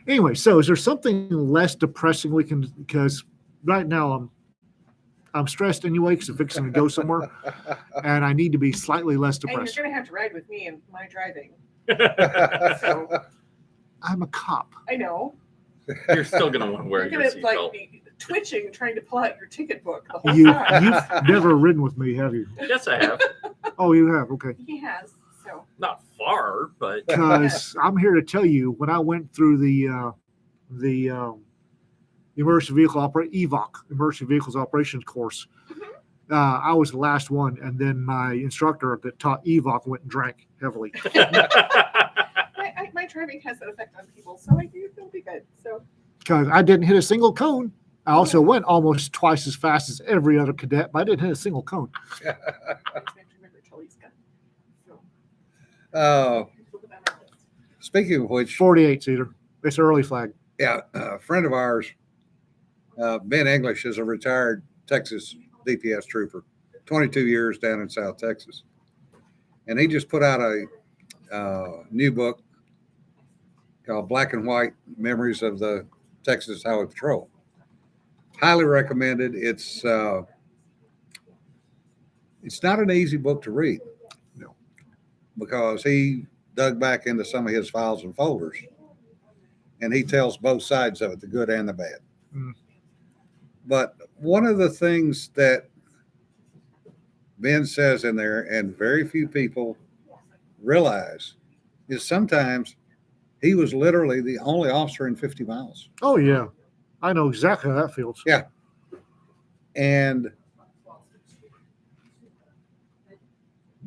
Anyway, so is there something less depressing we can? Because right now I'm stressed anyway because I'm fixing to go somewhere, and I need to be slightly less And you're depressed. going to have to ride with me in my driving. I'm a cop. I know. You're still going to want to wear You're your going to like seatbelt. be twitching trying to pull out your ticket book the whole You've time. never ridden with me, have you? Yes, I have. Oh, you have. Okay. He has. So Not far, but Because I'm here to tell you, when I went through the immersive vehicle EVOC, immersive vehicles operations course, I was the last one, and then my instructor that taught EVOC went and drank heavily. my driving has that effect on people, so I do feel be good. So Because I didn't hit a single cone. I also went almost twice as fast as every other cadet, but I didn't hit a single cone. I have to remember Tully's gun. So put that on my list. Speaking of which, 48 seater. It's an early flag. yeah, a friend of ours, Ben English, is a retired Texas DPS trooper, 22 years down in South Texas. And he just put out a new book called Black and White Memories of the Texas Highway Patrol. Highly recommended. It's not an easy book to read. No. Because he dug back into some of his files and folders and he tells both sides of it, the good and the bad. Mm. But one of the things that Ben says in there, and very few people realize, is sometimes he was literally the only officer in 50 miles. Oh, yeah. I know exactly how that feels. Yeah. And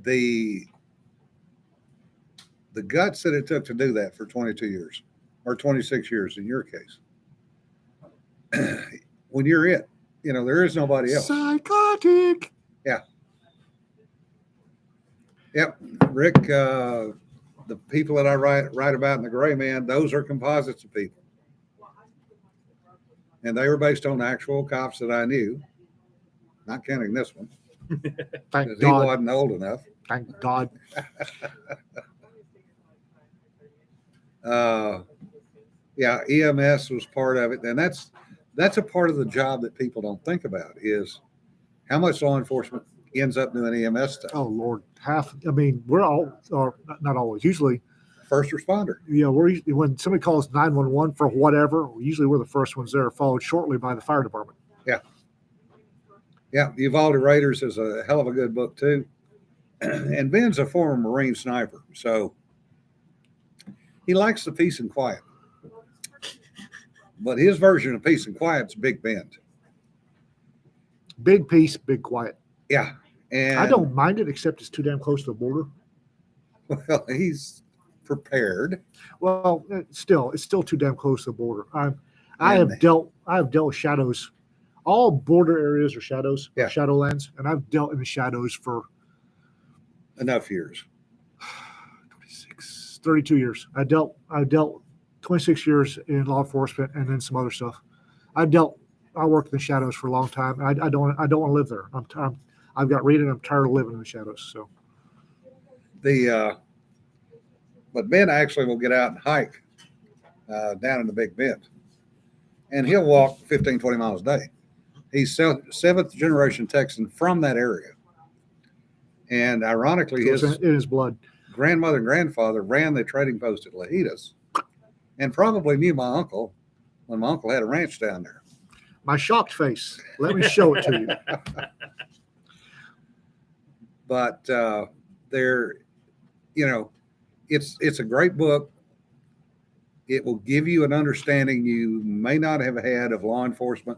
the guts that it took to do that for 22 years or 26 years in your case, when you're it, there is nobody else. Psychotic. Yep. Rick, the people that I write about in the Gray Man, those are composites of people. And they were based on actual cops that I knew, not counting this one, Thank because he God. wasn't old enough. Thank God. Yeah, EMS was part of it. And that's a part of the job that people don't think about is how much law enforcement ends up doing EMS stuff. Oh, Lord. We're all, or not always, usually, First responder. when somebody calls 911 for whatever, usually we're the first ones there, followed shortly by the fire department. Yeah, Uvalde Raiders is a hell of a good book too. And Ben's a former Marine sniper, so he likes the peace and quiet. But his version of peace and quiet's Big Bend. Big peace, big quiet. Yeah, and I don't mind it, except it's too damn close to the border. Well, he's prepared. Well, it's still too damn close to the border. I And- have dealt with shadows. All border areas are shadows, Yeah. shadowlands, and I've dealt in the shadows for Enough years. 32 years. I dealt 26 years in law enforcement and then some other stuff. I worked in the shadows for a long time. I don't want to live there. I've got reading. I'm tired of living in the shadows. So But Ben actually will get out and hike down in the Big Bend, and he'll walk 15, 20 miles a day. He's seventh generation Texan from that area, and ironically, it's his in his blood. grandmother and grandfather ran the trading post at Lajitas, and probably knew my uncle when my uncle had a ranch down there. My shocked face. Let me show it to you. But there, it's a great book. It will give you an understanding you may not have had of law enforcement.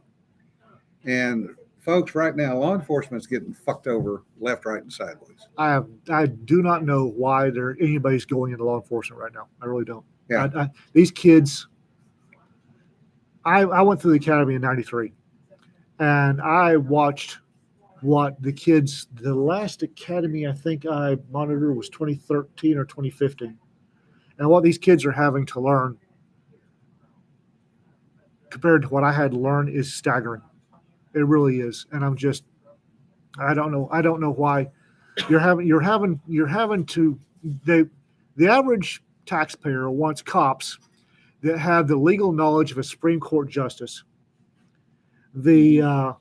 And folks, right now, law enforcement's getting fucked over left, right, and sideways. I do not know why anybody's going into law enforcement right now. I really don't. Yeah. These kids. I went through the academy in '93, and I watched what the kids. The last academy I think I monitored was 2013 or 2015, and what these kids are having to learn compared to what I had to learn is staggering. It really is, and I don't know why you're having to. The average taxpayer wants cops that have the legal knowledge of a Supreme Court justice. They want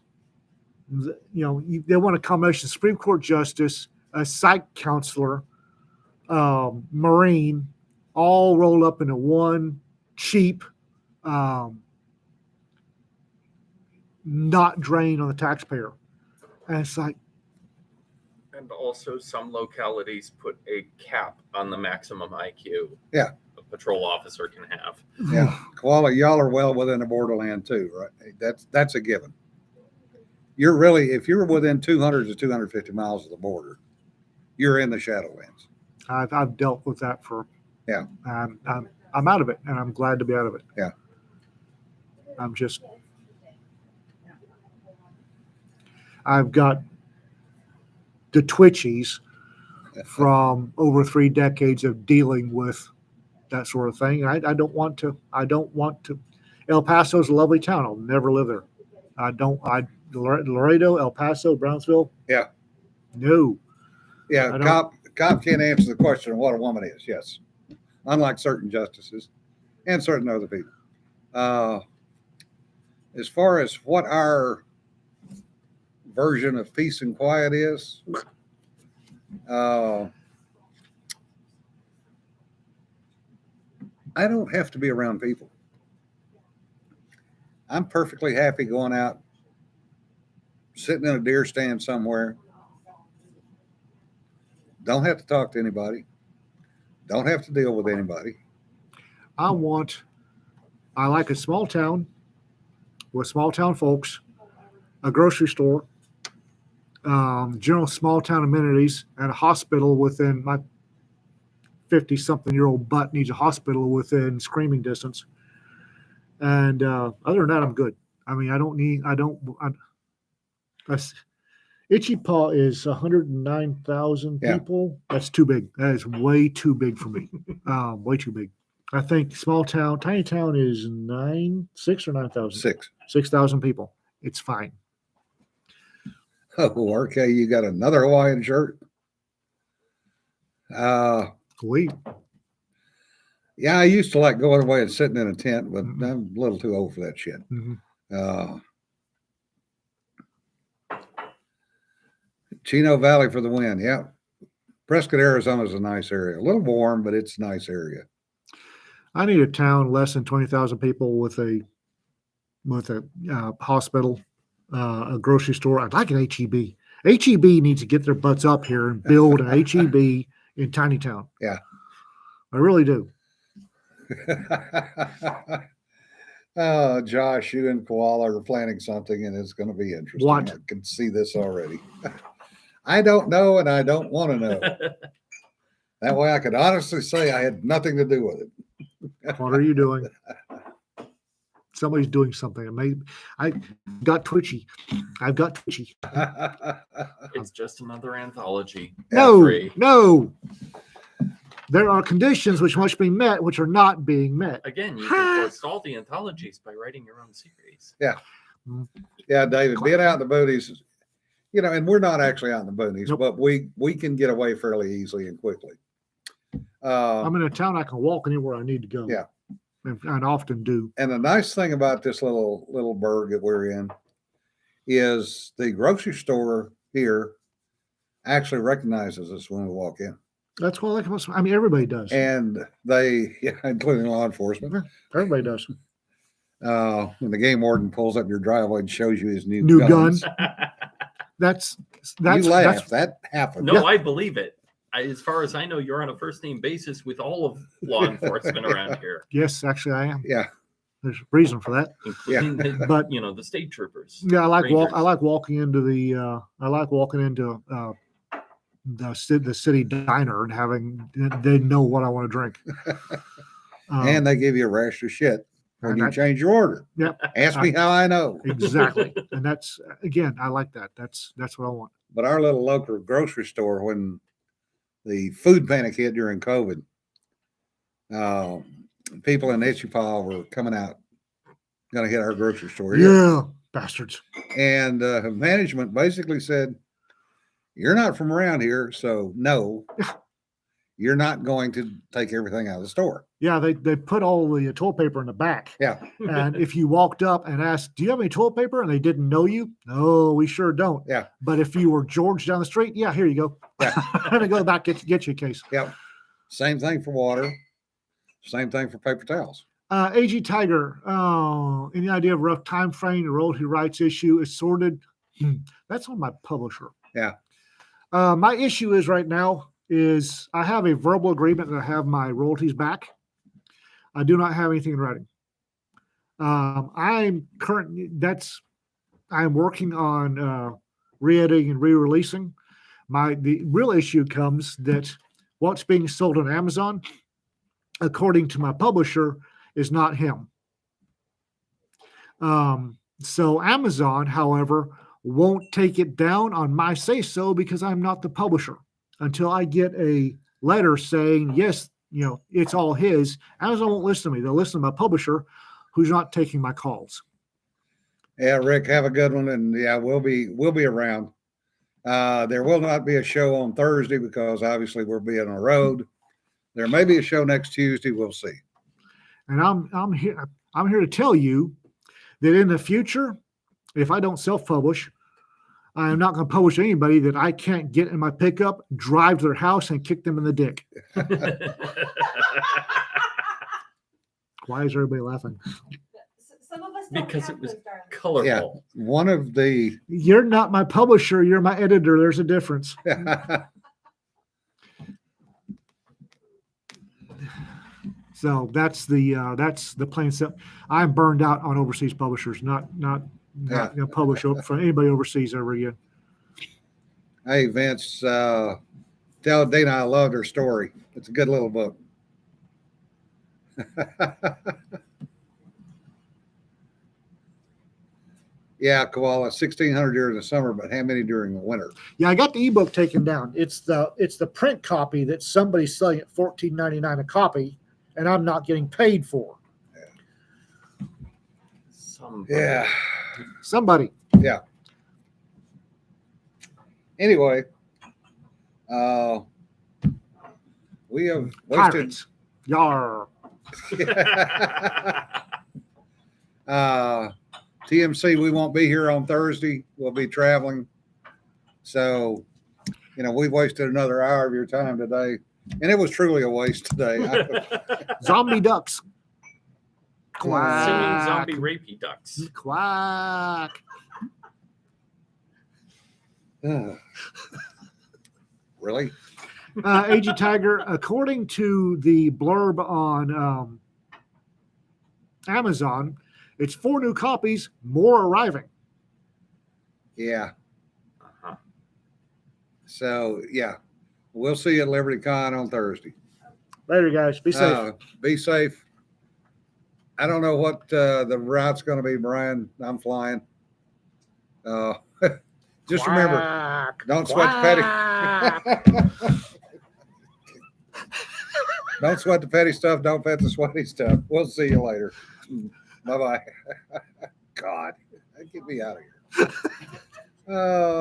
a combination of Supreme Court justice, a psych counselor, Marine, all rolled up into one cheap, not drain on the taxpayer. And it's like, And also, some localities put a cap on the maximum IQ Yeah. a patrol officer can have. Yeah, Koala, y'all are well within the borderland too, right? That's a given. If you're within 200 to 250 miles of the border, you're in the Shadowlands. I've dealt with that for. Yeah. I'm out of it, and I'm glad to be out of it. Yeah. I've got the twitchies from over 3 decades of dealing with that sort of thing. I don't want to. El Paso's a lovely town. I'll never live there. Laredo, El Paso, Brownsville. Yeah. No. Yeah, I don't- cop can't answer the question of what a woman is. Yes, unlike certain justices and certain other people. As far as what our version of peace and quiet is, I don't have to be around people. I'm perfectly happy going out, sitting in a deer stand somewhere. Don't have to talk to anybody. Don't have to deal with anybody. I like a small town with small town folks, a grocery store, general small town amenities, and a hospital within my 50-something-year-old butt needs a hospital within screaming distance. And other than that, I'm good. I mean, Itchy Paw is 109,000 Yeah. people. That's too big. That is way too big for me. Way too big. I think tiny town is 6 or 9,000. 6,000 people. It's fine. Oh, RK, you got another Hawaiian shirt? Yeah, I used to like going away and sitting in a tent, but Mhm. I'm a little too old for that shit. Mhm. Chino Valley for the win. Yeah. Prescott, Arizona is a nice area. A little warm, but it's a nice area. I need a town less than 20,000 people with a hospital, a grocery store. I'd like an HEB. HEB needs to get their butts up here and build an HEB in Tiny Town. Yeah. I really do. Oh, Josh, you and Koala are planning something, and it's going to be interesting. What? I can see this already. I don't know, and I don't want to know. That way I could honestly say I had nothing to do with it. What are you doing? Somebody's doing something. I got twitchy. I've got twitchy. It's just another anthology. No, Free. no. There are conditions which must be met, which are not being met. Again, you can forestall the anthologies by writing your own series. Yeah, David, being out in the boonies, and we're not actually out in the boonies, Nope. but we can get away fairly easily and quickly. I'm in a town I can walk anywhere I need to go. Yeah. And often do. And the nice thing about this little burg that we're in is the grocery store here actually recognizes us when we walk in. That's what everybody does. And they, including law enforcement, Everybody does. when the game warden pulls up your driveway and shows you his new Gun. guns. That's You laugh. That happened. No, I believe it. As far as I know, you're on a first name basis with all of law enforcement around here, yes, actually I am. Yeah. There's a reason for that. including the, But the state troopers. yeah, I like Rangers. walking into the city diner and having they know what I want to drink. And they give you a rash of shit when and you that- change your order. Yep. Ask me how I know. Exactly. And that's again, I like that. That's what I want. But our little local grocery store, when the food panic hit during COVID, people in Itchipal were coming out, going to hit our grocery store. here. Yeah, bastards. And management basically said, "You're not from around here, so no, you're not going to take everything out of the store." Yeah, they put all the toilet paper in the back. Yeah. And if you walked up and asked, "Do you have any toilet paper?" and they didn't know you, no, we sure don't. Yeah. But if you were George down the street, yeah, here you go. Yeah. And go back get you a case. Yep. Same thing for water. Same thing for paper towels. AG Tiger, any idea of rough time frame? The royalty rights issue is sorted. That's on my publisher. Yeah. My issue is right now is I have a verbal agreement that I have my royalties back. I do not have anything in writing. I'm working on re-editing and re-releasing. The real issue comes that what's being sold on Amazon, according to my publisher, is not him. So Amazon, however, won't take it down on my say-so because I'm not the publisher. Until I get a letter saying, yes, it's all his, Amazon won't listen to me. They'll listen to my publisher, who's not taking my calls. Yeah, Rick, have a good one. And yeah, we'll be around. There will not be a show on Thursday because obviously we'll be on the road. There may be a show next Tuesday. We'll see. And I'm here to tell you that in the future, if I don't self-publish, I am not going to publish anybody that I can't get in my pickup, drive to their house, and kick them in the dick. Why is everybody laughing? Some of us don't Because have it was those, darling. colorful. Yeah. One of the You're not my publisher. You're my editor. There's a difference. So that's the plain stuff. I'm burned out on overseas publishers. Not going to publish for anybody overseas ever again. Hey, Vince, tell Dana I loved her story. It's a good little book. Yeah, Koala, 1,600 during the summer, but how many during the winter? Yeah, I got the ebook taken down. It's the print copy that somebody's selling at $14.99 a copy, and I'm not getting paid for. Yeah. Somebody. Yeah. Anyway, we have wasted. Pirates. Yar. TMC, we won't be here on Thursday. We'll be traveling. So, we've wasted another hour of your time today. And it was truly a waste today. Zombie ducks. Singing Quack. zombie rapey ducks. Quack. Really? AG Tiger, according to the blurb on Amazon, it's 4 new copies, more arriving. Yeah. Uh-huh. So yeah, we'll see you at Liberty Con on Thursday. Later, guys. Be safe. Be safe. I don't know what the route's going to be, Brian. I'm flying. Just remember, Quack, don't sweat the quack. petty. Don't sweat the petty stuff. Don't pet the sweaty stuff. We'll see you later. Bye bye. God, get me out of here. Oh.